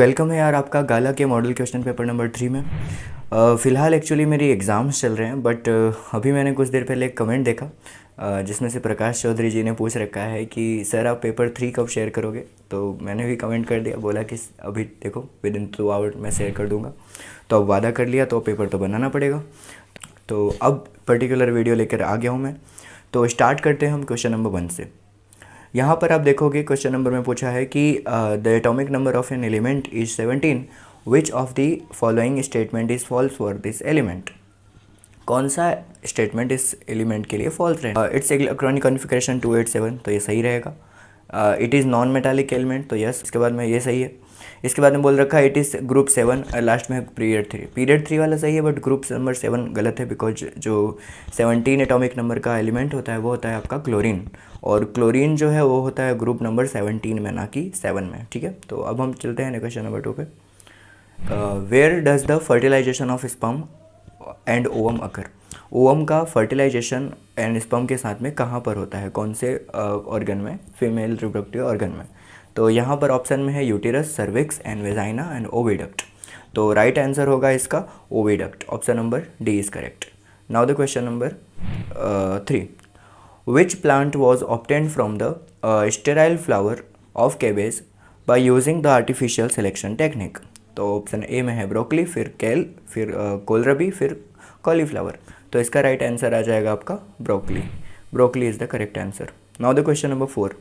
Welcome है यार आपका गाला के मॉडल क्वेश्चन पेपर नंबर 3 में। फ़िलहाल एक्चुअली मेरी एग्ज़ाम्स चल रहे हैं बट अभी मैंने कुछ देर पहले एक कमेंट देखा जिसमें से प्रकाश चौधरी जी ने पूछ रखा है कि सर आप पेपर 3 कब शेयर करोगे। तो मैंने भी कमेंट कर दिया, बोला कि अभी देखो विद इन 2 आवर मैं शेयर कर दूंगा। तो अब वादा कर लिया तो पेपर तो बनाना पड़ेगा। तो अब पर्टिकुलर वीडियो लेकर आ गया हूँ मैं। तो स्टार्ट करते हैं हम क्वेश्चन नंबर 1 से। यहाँ पर आप देखोगे क्वेश्चन नंबर में पूछा है कि the atomic number of an element is 17, which of the following statement is false for this element. कौन सा स्टेटमेंट इस एलिमेंट के लिए फॉल्स रहेगा। इट्स इलेक्ट्रॉनिक कॉन्फ़िगरेशन 287, तो ये सही रहेगा। It is non metallic element, तो यस, इसके बाद में ये सही है। इसके बाद में बोल रखा है इट इज़ ग्रुप 7, लास्ट में पीरियड 3 वाला सही है बट ग्रुप नंबर 7 गलत है बिकॉज जो 17 एटॉमिक नंबर का एलिमेंट होता है वो होता है आपका क्लोरीन, और क्लोरीन जो है वो होता है ग्रुप नंबर 17 में, ना कि 7 में। ठीक है, तो अब हम चलते हैं क्वेश्चन नंबर 2 पे। Where does the fertilization of sperm and ovum occur. Ovum का फर्टिलाइजेशन एंड स्पर्म के साथ में कहाँ पर होता है, कौन से ऑर्गन में, फीमेल रिप्रोडक्टिव ऑर्गन में। तो यहाँ पर ऑप्शन में है uterus, cervix and vagina and oviduct. तो राइट आंसर होगा इसका oviduct, option number D is correct. Now the question number 3, which plant was obtained from the sterile flower of cabbage by using the artificial selection technique। तो option A में है broccoli, फिर केल, फिर kohlrabi, फिर cauliflower. तो इसका right answer आ जाएगा आपका broccoli. Broccoli is the correct answer. Now the question number 4,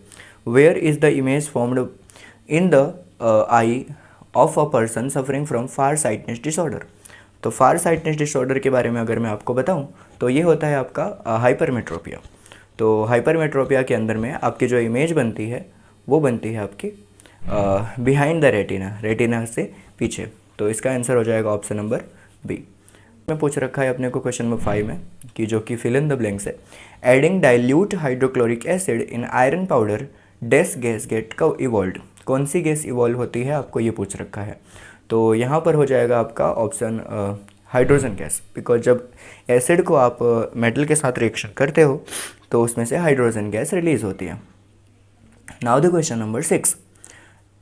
where is the image formed in the eye of a person suffering from far sightedness disorder. तो फार साइटनेस डिसऑर्डर के बारे में अगर मैं आपको बताऊं तो ये होता है आपका हाइपरमेट्रोपिया। तो हाइपरमेट्रोपिया के अंदर में आपकी जो इमेज बनती है वो बनती है आपकी बिहाइंड द रेटिना, रेटिना से पीछे। तो इसका आंसर हो जाएगा ऑप्शन नंबर बी। में पूछ रखा है अपने को क्वेश्चन नंबर 5 में कि जो कि फिल इन द ब्लैंक्स है। Adding dilute hydrochloric acid in iron powder dash gas get कब इवॉल्व। कौन सी गैस इवॉल्व होती है आपको ये पूछ रखा है। तो यहाँ पर हो जाएगा आपका ऑप्शन हाइड्रोजन गैस, बिकॉज जब एसिड को आप मेटल के साथ रिएक्शन करते हो तो उसमें से हाइड्रोजन गैस रिलीज होती है। Now the question number 6,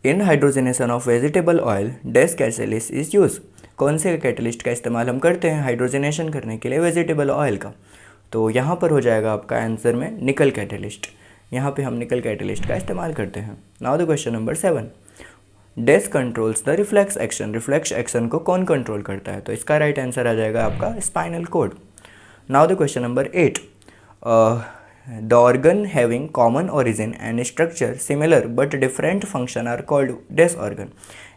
in hydrogenation of vegetable oil dash catalyst is use. कौन से कैटलिस्ट का इस्तेमाल हम करते हैं हाइड्रोजनेशन करने के लिए वेजिटेबल ऑयल का। तो यहाँ पर हो जाएगा आपका आंसर में निकल कैटलिस्ट। यहाँ पे हम निकल कैटलिस्ट का इस्तेमाल करते हैं। Now the question number 7, dash controls the reflex action. Reflex action को कौन कंट्रोल करता है। तो इसका राइट आंसर आ जाएगा आपका spinal cord. Now the question number 8, the organ having common origin and structure similar but different function are called dash organ.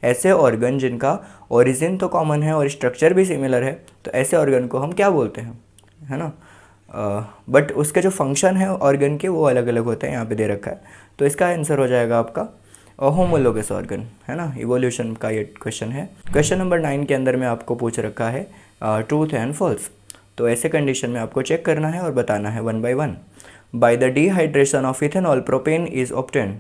ऐसे ऑर्गन जिनका ओरिजिन तो कॉमन है और स्ट्रक्चर भी सिमिलर है, तो ऐसे ऑर्गन को हम क्या बोलते हैं, है ना। बट उसके जो फंक्शन है ऑर्गन के वो अलग अलग होते हैं, यहाँ पे दे रखा है। तो इसका आंसर हो जाएगा आपका होमोलोगस ऑर्गन, है ना। इवोल्यूशन का ये क्वेश्चन है। क्वेश्चन नंबर 9 के अंदर में आपको पूछ रखा है ट्रूथ एंड फॉल्स। तो ऐसे कंडीशन में आपको चेक करना है और बताना है 1 by 1। By the dehydration of ethanol propane is obtain.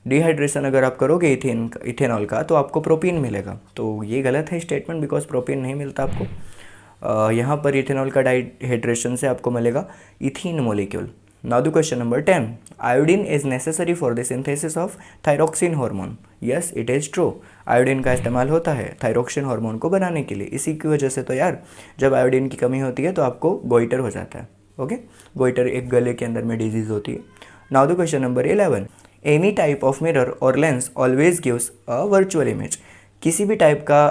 Dehydration अगर आप करोगे इथेनॉल का तो आपको प्रोपीन मिलेगा। तो ये गलत है स्टेटमेंट, बिकॉज प्रोपीन नहीं मिलता आपको। यहाँ पर इथेनॉल का डिहाइड्रेशन से आपको मिलेगा ethene molecule. Now the question number 10, iodine is necessary for the synthesis of thyroxine hormone. Yes, it is true. Iodine का इस्तेमाल होता है थायरोक्सिन हार्मोन को बनाने के लिए। इसी की वजह से तो यार जब आयोडीन की कमी होती है तो आपको गोइटर हो जाता है। ओके, गोइटर एक गले के अंदर में डिजीज होती है। Now the question number 11, any type of mirror और lens always gives a virtual image. किसी भी टाइप का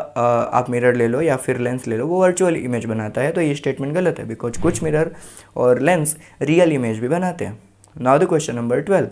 आप मिरर ले लो या फिर लेंस ले लो, वो वर्चुअल इमेज बनाता है। तो ये स्टेटमेंट गलत है, बिकॉज कुछ मिरर और लेंस रियल इमेज भी बनाते हैं। Now the question number 12,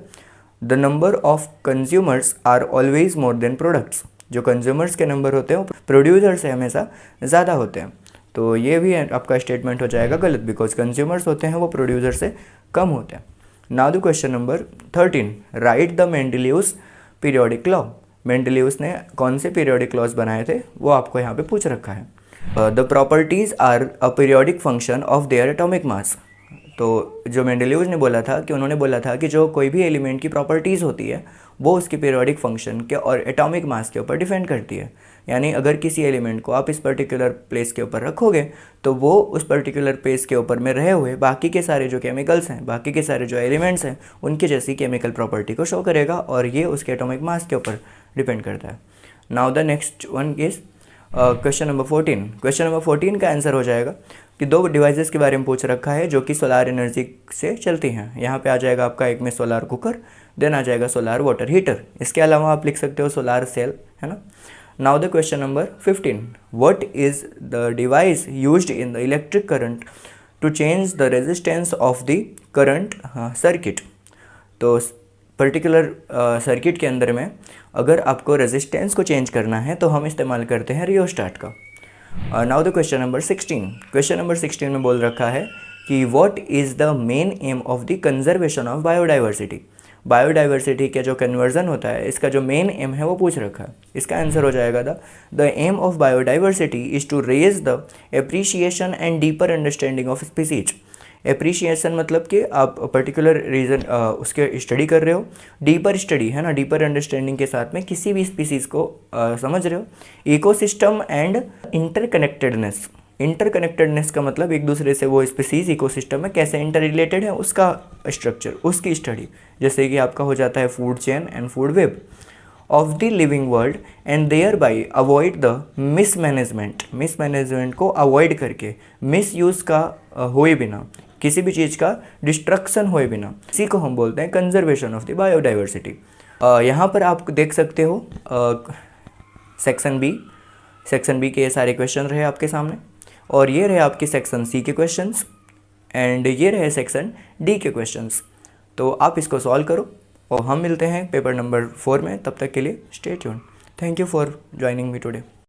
the number of consumers are always more than products. जो कंज्यूमर्स के नंबर होते हैं वो प्रोड्यूसर से हमेशा ज़्यादा होते हैं। तो ये भी आपका स्टेटमेंट हो जाएगा गलत, बिकॉज कंज्यूमर्स होते हैं वो प्रोड्यूसर से कम होते हैं। Now the question number 13, write the Mendeleev's periodic law. Mendeleev's ने कौन से पीरियोडिक लॉज बनाए थे वो आपको यहाँ पे पूछ रखा है। The properties are a periodic function of their atomic mass. तो जो मेंडेलियस ने बोला था कि उन्होंने बोला था कि जो कोई भी एलिमेंट की प्रॉपर्टीज़ होती है वो उसके पीरियोडिक फंक्शन के और एटॉमिक मास के ऊपर डिपेंड करती है। यानी अगर किसी एलिमेंट को आप इस पर्टिकुलर प्लेस के ऊपर रखोगे तो वो उस पर्टिकुलर प्लेस के ऊपर में रहे हुए बाकी के सारे जो केमिकल्स हैं, बाकी के सारे जो एलिमेंट्स हैं, उनकी जैसी केमिकल प्रॉपर्टी को शो करेगा और ये उसके एटॉमिक मास के ऊपर डिपेंड करता है। Now the next one is question number 14। Question number 14 का आंसर हो जाएगा कि दो डिवाइसेस के बारे में पूछ रखा है जो कि सोलार एनर्जी से चलती हैं। यहाँ पे आ जाएगा आपका, एक में सोलार कुकर, देन आ जाएगा सोलार वाटर हीटर। इसके अलावा आप लिख सकते हो सोलार सेल, है ना। Now the question number 15, what is the device used in the electric current to change the resistance of the current circuit. तो पर्टिकुलर सर्किट के अंदर में अगर आपको रेजिस्टेंस को चेंज करना है तो हम इस्तेमाल करते हैं रियोस्टाट का। Now the question number 16। Question number 16 में बोल रखा है कि what is the main M of the conservation of biodiversity. Biodiversity का जो कन्वर्जन होता है, इसका जो मेन एम है वो पूछ रखा है। इसका आंसर हो जाएगा the aim of biodiversity is to raise the appreciation and deeper understanding of species. Appreciation मतलब कि आप पर्टिकुलर रीज़न उसके स्टडी कर रहे हो, डीपर स्टडी है ना, डीपर अंडरस्टैंडिंग के साथ में किसी भी स्पीसीज़ को समझ रहे हो। Ecosystem and interconnectedness. इंटरकनेक्टेडनेस का मतलब एक दूसरे से वो स्पीसीज़ इकोसिस्टम में कैसे इंटर रिलेटेड है, उसका स्ट्रक्चर, उसकी स्टडी। जैसे कि आपका हो जाता है food chain and food web of the living world and thereby avoid the mismanagement. Mismanagement को अवॉइड करके, मिस यूज़ का होए बिना, किसी भी चीज़ का डिस्ट्रक्शन होए बिना, इसी को हम बोलते हैं कंजर्वेशन ऑफ द बायोडाइवर्सिटी। यहाँ पर आप देख सकते हो सेक्शन बी के ये सारे क्वेश्चन रहे आपके सामने, और ये रहे आपके सेक्शन सी के क्वेश्चंस, एंड ये रहे सेक्शन डी के क्वेश्चंस। तो आप इसको सॉल्व करो और हम मिलते हैं पेपर नंबर 4 में। तब तक के लिए stay tuned. Thank you for joining me today.